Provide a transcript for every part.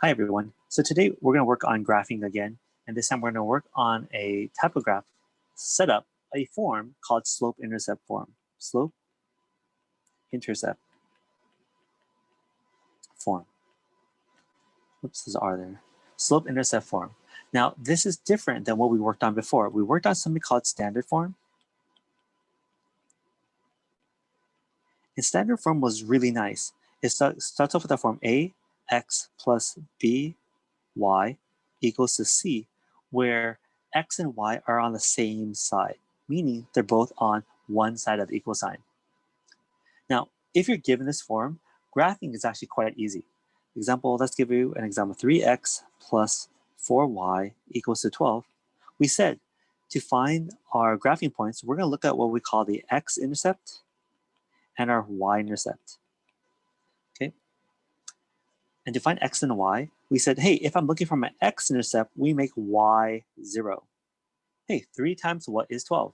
Hi everyone. So today we're going to work on graphing again, and this time we're going to work on a type of graph set up a form called slope-intercept form. Slope-intercept form. Oops, there's R there. Slope-intercept form. Now this is different than what we worked on before. We worked on something called standard form. And standard form was really nice. It starts off with the form a x plus b y equals to c, where x and y are on the same side, meaning they're both on one side of the equal sign. Now, if you're given this form, graphing is actually quite easy. Example, let's give you an example, 3x plus 4y equals to 12. We said to find our graphing points, we're going to look at what we call the x-intercept and our y-intercept. Okay. And to find x and y, we said, hey, if I'm looking for my x-intercept, we make y 0. Hey, 3 times what is 12?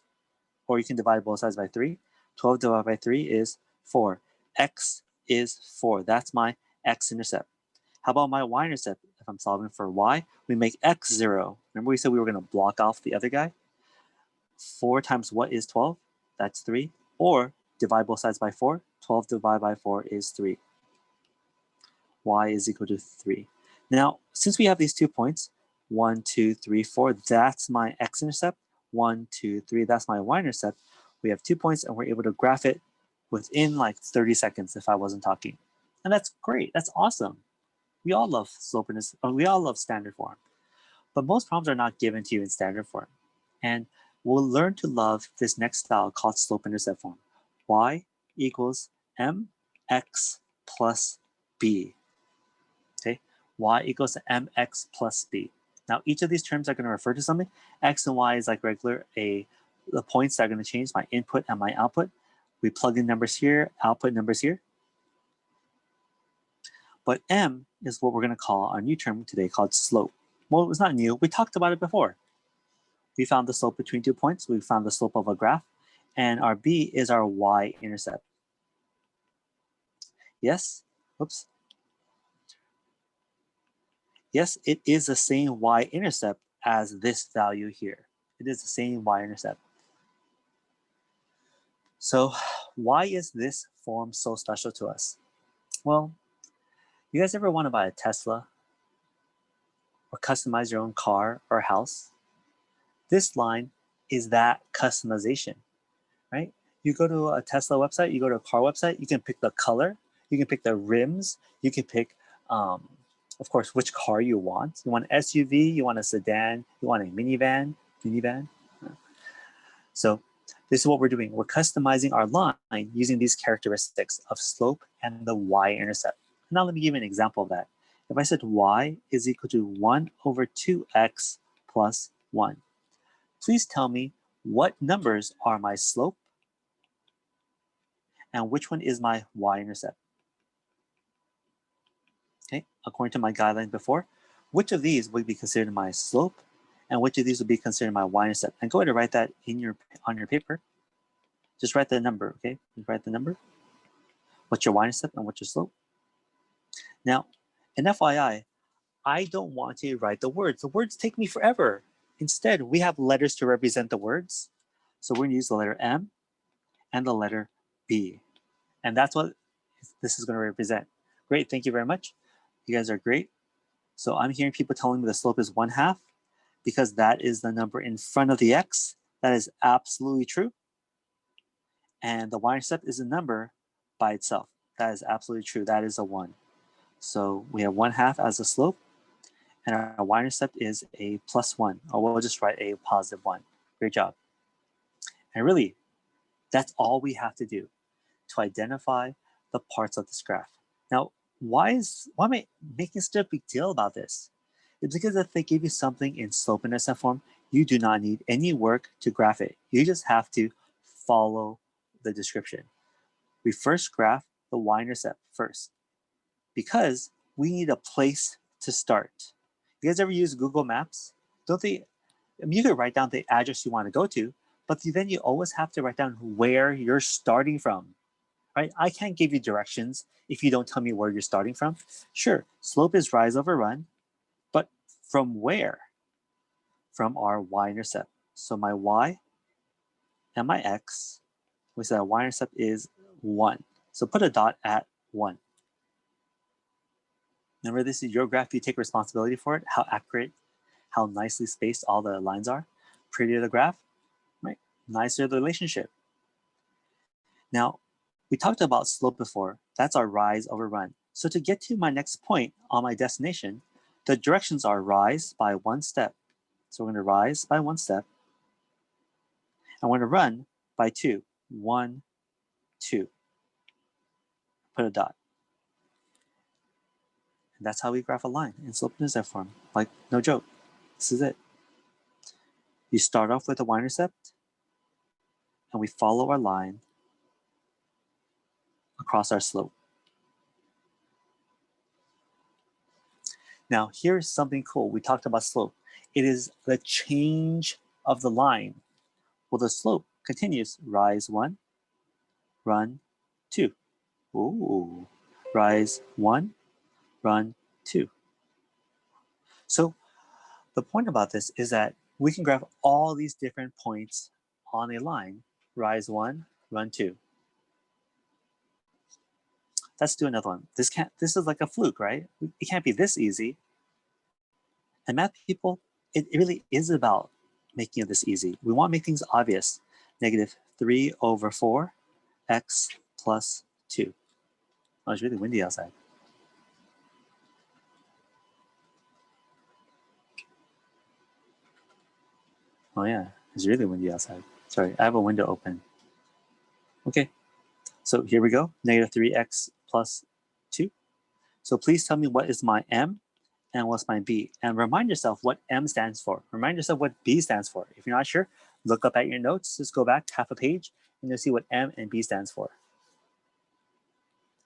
Or you can divide both sides by 3. 12 divided by 3 is 4. X is 4. That's my x-intercept. How about my y-intercept? If I'm solving for y, we make x 0. Remember we said we were going to block off the other guy? 4 times what is 12? That's 3. Or divide both sides by 4. 12 divided by 4 is 3. Y is equal to 3. Now, since we have these 2 points, 1, 2, 3, 4, that's my x-intercept. 1, 2, 3, that's my y-intercept. We have 2 points and we're able to graph it within like 30 seconds if I wasn't talking. And that's great. That's awesome. We all love we all love standard form. But most problems are not given to you in standard form. And we'll learn to love this next style called slope-intercept form. Y equals mx plus b. Okay, y equals to mx plus b. Now, each of these terms are going to refer to something. X and y is like regular, the points that are going to change, my input and my output. We plug in numbers here, output numbers here. But m is what we're going to call our new term today called slope. Well, it's not new. We talked about it before. We found the slope between 2 points. We found the slope of a graph. And our b is our y-intercept. Yes? Oops. Yes, it is the same y-intercept as this value here. It is the same y-intercept. So why is this form so special to us? Well, you guys ever want to buy a Tesla or customize your own car or house? This line is that customization, right? You go to a Tesla website, you go to a car website, you can pick the color, you can pick the rims, you can pick of course, which car you want. You want an SUV, you want a sedan, you want a minivan. So this is what we're doing. We're customizing our line using these characteristics of slope and the y-intercept. Now let me give you an example of that. If I said y is equal to 1 over 2x plus 1, please tell me what numbers are my slope and which one is my y-intercept. Okay, according to my guidelines before, which of these would be considered my slope and which of these would be considered my y-intercept? And go ahead and write that on your paper. Just write the number, okay? Just write the number. What's your y-intercept and what's your slope? Now, an FYI, I don't want to write the words. The words take me forever. Instead, we have letters to represent the words. So we're going to use the letter M and the letter B. And that's what this is going to represent. Great, thank you very much. You guys are great. So I'm hearing people telling me the slope is 1/2 because that is the number in front of the x. That is absolutely true. And the y-intercept is a number by itself. That is absolutely true. That is a 1. So we have 1/2 as a slope, and our y-intercept is a +1, or we'll just write a +1. Great job. And really, that's all we have to do to identify the parts of this graph. Now, why am I making such a big deal about this? It's because if they give you something in slope-intercept form, you do not need any work to graph it. You just have to follow the description. We first graph the y-intercept first because we need a place to start. You guys ever use Google Maps? Don't they? I mean, you could write down the address you want to go to, but then you always have to write down where you're starting from. right? I can't give you directions if you don't tell me where you're starting from. Sure, slope is rise over run, but from where? From our y-intercept. So my y and my x, we said our y-intercept is 1. So put a dot at 1. Remember, this is your graph. You take responsibility for it, how accurate, how nicely spaced all the lines are. Prettier the graph, right? Nicer the relationship. Now, we talked about slope before. That's our rise over run. So to get to my next point on my destination, the directions are rise by 1 step. So we're going to rise by 1 step. And we're going to run by 2. 1, 2. Put a dot. And that's how we graph a line in slope-intercept form. Like, no joke. This is it. You start off with a y-intercept, and we follow our line across our slope. Now, here's something cool. We talked about slope. It is the change of the line. Well, the slope continues. Rise 1, run 2. Ooh. Rise 1, run 2. So the point about this is that we can graph all these different points on a line. Rise 1, run 2. Let's do another one. This is like a fluke, right? It can't be this easy. And math people, it really is about making it this easy. We want to make things obvious. Negative 3 over 4, x plus 2. Oh, it's really windy outside. Oh yeah, it's really windy outside. Sorry, I have a window open. Okay, so here we go. Negative 3x plus 2. So please tell me what is my m and what's my b. And remind yourself what m stands for. Remind yourself what b stands for. If you're not sure, look up at your notes. Just go back half a page and you'll see what m and b stands for.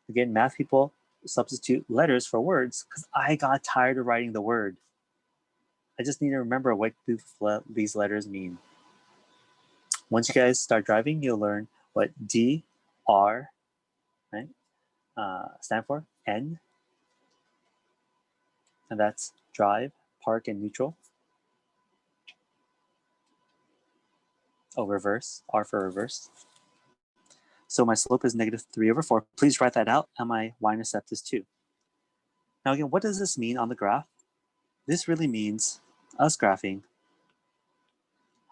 Again, math people substitute letters for words because I got tired of writing the word. I just need to remember what these letters mean. Once you guys start driving, you'll learn what D, R, right, stand for, N, and that's drive, park, and neutral. Oh, reverse, R for reverse. So my slope is negative 3 over 4. Please write that out, and my y-intercept is 2. Now again, what does this mean on the graph? This really means us graphing.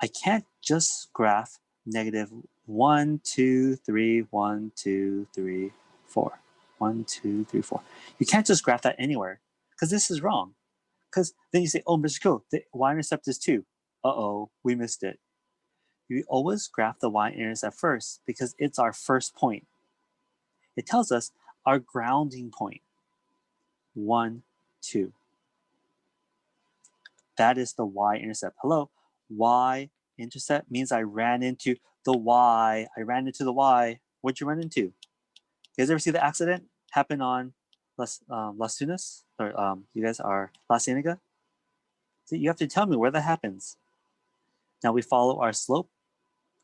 I can't just graph negative 1, 2, 3, 1, 2, 3, 4. 1, 2, 3, 4. You can't just graph that anywhere because this is wrong. Because then you say, oh, Mr. Ko, the y-intercept is 2. Uh-oh, we missed it. You always graph the y-intercept first because it's our first point. It tells us our grounding point. 1, 2. That is the y-intercept. Hello, y-intercept means I ran into the y. I ran into the y. What'd you run into? You guys ever see the accident happen on Las Tunas? Or you guys are La Cienega? So you have to tell me where that happens. Now we follow our slope.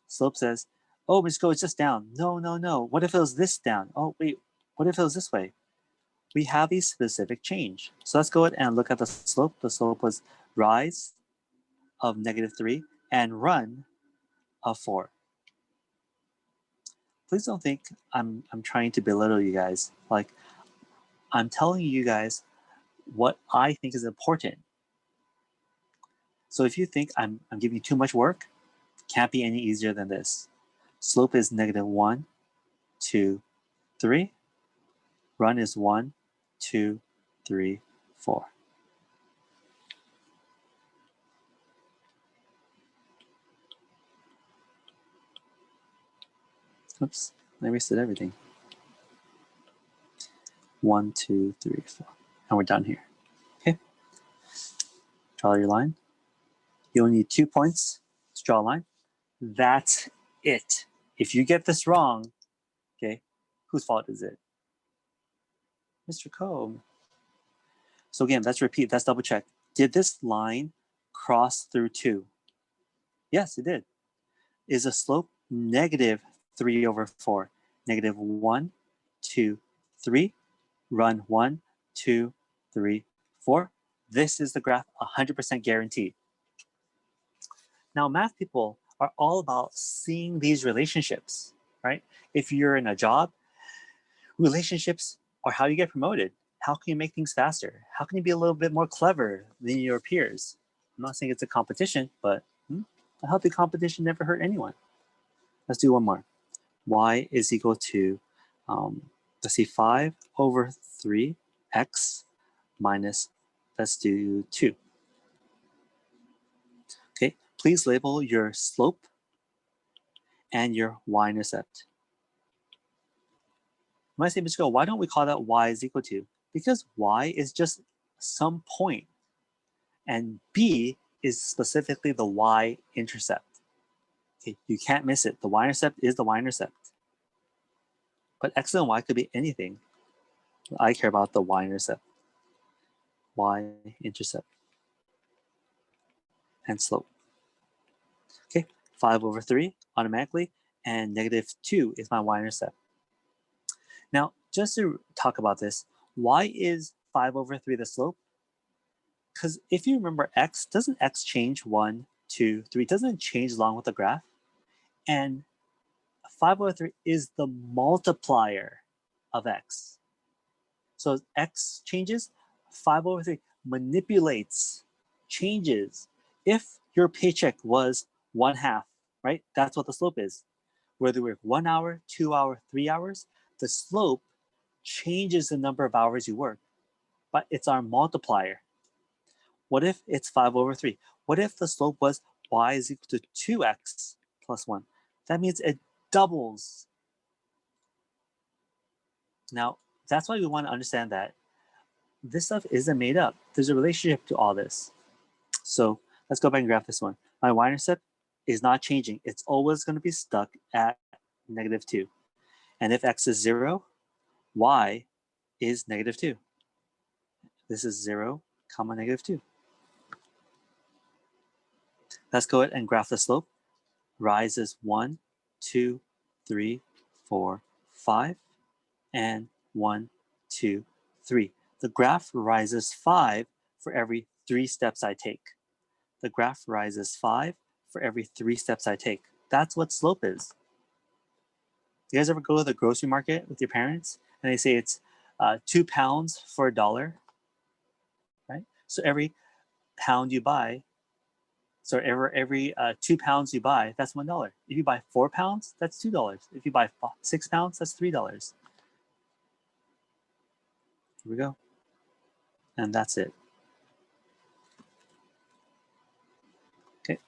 Slope says, oh, Ms. Go, it's just down. No, no, no. What if it was this down? Oh, wait, what if it was this way? We have a specific change. So let's go ahead and look at the slope. The slope was rise of negative 3 and run of 4. Please don't think I'm trying to belittle you guys. Like, I'm telling you guys what I think is important. So if you think I'm giving you too much work, can't be any easier than this. Slope is negative 1, 2, 3. Run is 1, 2, 3, 4. Oops, I erased everything. 1, 2, 3, 4. And we're done here. Okay. Draw your line. You'll need 2 points to draw a line. That's it. If you get this wrong, okay, whose fault is it? Mr. Combe. So again, let's repeat, let's double check. Did this line cross through 2? Yes, it did. Is the slope negative 3 over 4? negative 1, 2, 3, run 1, 2, 3, 4. This is the graph 100% guaranteed. Now, math people are all about seeing these relationships, right? If you're in a job, relationships are how you get promoted. How can you make things faster? How can you be a little bit more clever than your peers? I'm not saying it's a competition, but a healthy competition never hurt anyone. Let's do one more. Y is equal to, let's see, 5 over 3x minus, let's do 2. Okay, please label your slope and your y-intercept. You might say, Mr. Go, why don't we call that y is equal to? Because y is just some point, and b is specifically the y-intercept. Okay, you can't miss it. The y-intercept is the y-intercept. But x and y could be anything. I care about the y-intercept. Y-intercept. And slope. Okay, 5 over 3 automatically, and negative 2 is my y-intercept. Now, just to talk about this, why is 5 over 3 the slope? Because if you remember x, doesn't x change 1, 2, 3? Doesn't it change along with the graph? And 5 over 3 is the multiplier of x. So as x changes, 5 over 3 manipulates, changes. If your paycheck was 1/2, right? That's what the slope is. Whether we're 1 hour, 2 hour, 3 hours, the slope changes the number of hours you work, but it's our multiplier. What if it's 5 over 3? What if the slope was y is equal to 2x plus 1? That means it doubles. Now, that's why we want to understand that this stuff isn't made up. There's a relationship to all this. So let's go back and graph this one. My y-intercept is not changing. It's always going to be stuck at negative 2. And if x is 0, y is negative 2. This is 0, comma, negative 2. Let's go ahead and graph the slope. Rise is 1, 2, 3, 4, 5, and 1, 2, 3. The graph rises 5 for every 3 steps I take. The graph rises 5 for every 3 steps I take. That's what slope is. You guys ever go to the grocery market with your parents and they say it's 2 pounds for $1, right? So every pound you buy, so every 2 pounds you buy, that's $1. If you buy 4 pounds, that's $2. If you buy 6 pounds, that's $3. Here we go. And that's it. Okay.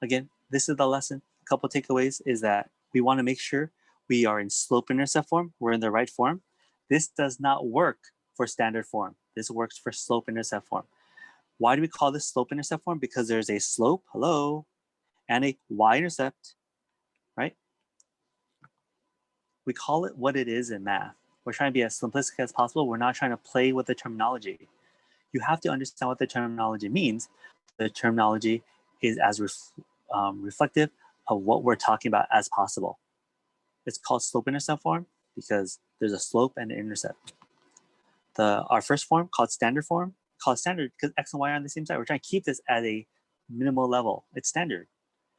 Again, this is the lesson. A couple takeaways is that we want to make sure we are in slope-intercept form. We're in the right form. This does not work for standard form. This works for slope-intercept form. Why do we call this slope-intercept form? Because there's a slope, hello, and a y-intercept, right? We call it what it is in math. We're trying to be as simplistic as possible. We're not trying to play with the terminology. You have to understand what the terminology means. The terminology is as reflective of what we're talking about as possible. It's called slope-intercept form because there's a slope and an intercept. Our first form, called standard because x and y are on the same side. We're trying to keep this at a minimal level. It's standard.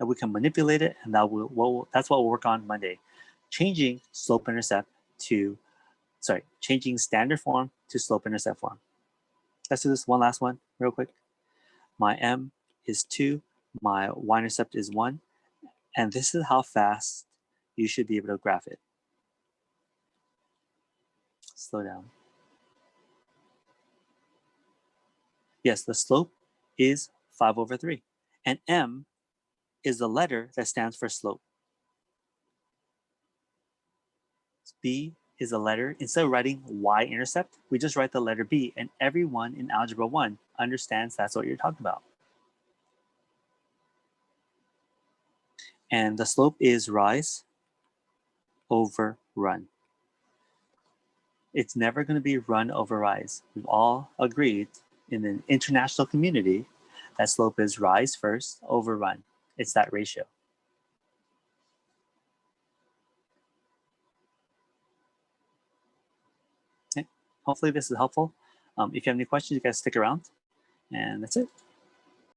And we can manipulate it, and that's what we'll work on Monday. Changing slope-intercept to, changing standard form to slope-intercept form. Let's do this one last one real quick. My m is 2, my y-intercept is 1, and this is how fast you should be able to graph it. Slow down. Yes, the slope is 5 over 3, and m is the letter that stands for slope. B is a letter. Instead of writing y-intercept, we just write the letter B, and everyone in Algebra 1 understands that's what you're talking about. And the slope is rise over run. It's never going to be run over rise. We've all agreed in the international community that slope is rise first over run. It's that ratio. hopefully this is helpful. If you have any questions, you guys stick around. And that's it.